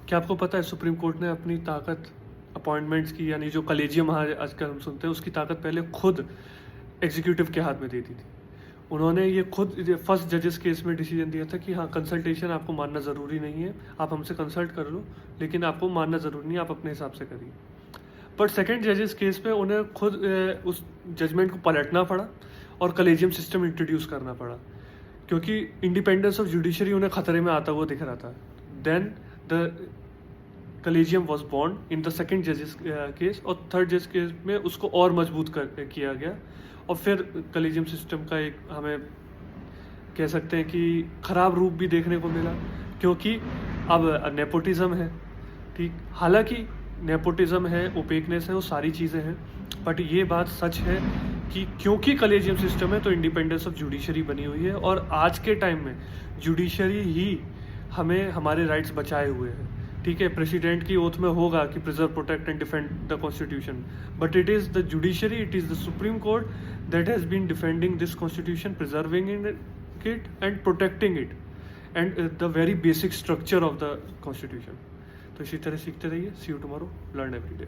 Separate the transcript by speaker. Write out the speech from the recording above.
Speaker 1: क्या आपको पता है सुप्रीम कोर्ट ने अपनी ताकत अपॉइंटमेंट्स की, यानी जो कलेजियम आजकल हम सुनते हैं, उसकी ताकत पहले खुद एग्जीक्यूटिव के हाथ में दे दी थी। उन्होंने ये खुद फर्स्ट जजेस केस में डिसीजन दिया था कि हाँ, कंसल्टेशन आपको मानना ज़रूरी नहीं है, आप हमसे कंसल्ट कर लो, लेकिन आपको मानना ज़रूरी नहीं है, आप अपने हिसाब से करिए। बट सेकंड जजेस केस में उन्हें खुद उस जजमेंट को पलटना पड़ा और कलेजियम सिस्टम इंट्रोड्यूस करना पड़ा, क्योंकि इंडिपेंडेंस ऑफ जुडिशरी उन्हें खतरे में आता हुआ दिख रहा था। Then the collegium was born in the second जजेस केस, और थर्ड जज केस में उसको और मजबूत किया गया, और फिर कलेजियम सिस्टम का एक हमें कह सकते हैं कि ख़राब रूप भी देखने को मिला, क्योंकि अब नेपोटिज़म है, ठीक। हालांकि नेपोटिज़म है, ओपेकनेस है, वो सारी चीज़ें हैं, बट ये बात सच है कि क्योंकि कलेजियम सिस्टम है तो इंडिपेंडेंस ऑफ जुडिशरी बनी हुई है, और आज के टाइम में जुडिशरी ही हमें हमारे राइट्स बचाए हुए हैं, ठीक है। प्रेसिडेंट की ओथ में होगा कि preserve, protect and defend the constitution, but it is the judiciary, it is the Supreme Court that has been defending this constitution, preserving it and protecting it and the very basic structure of the constitution। तो इसी तरह सीखते रहिए। See you tomorrow, learn every day.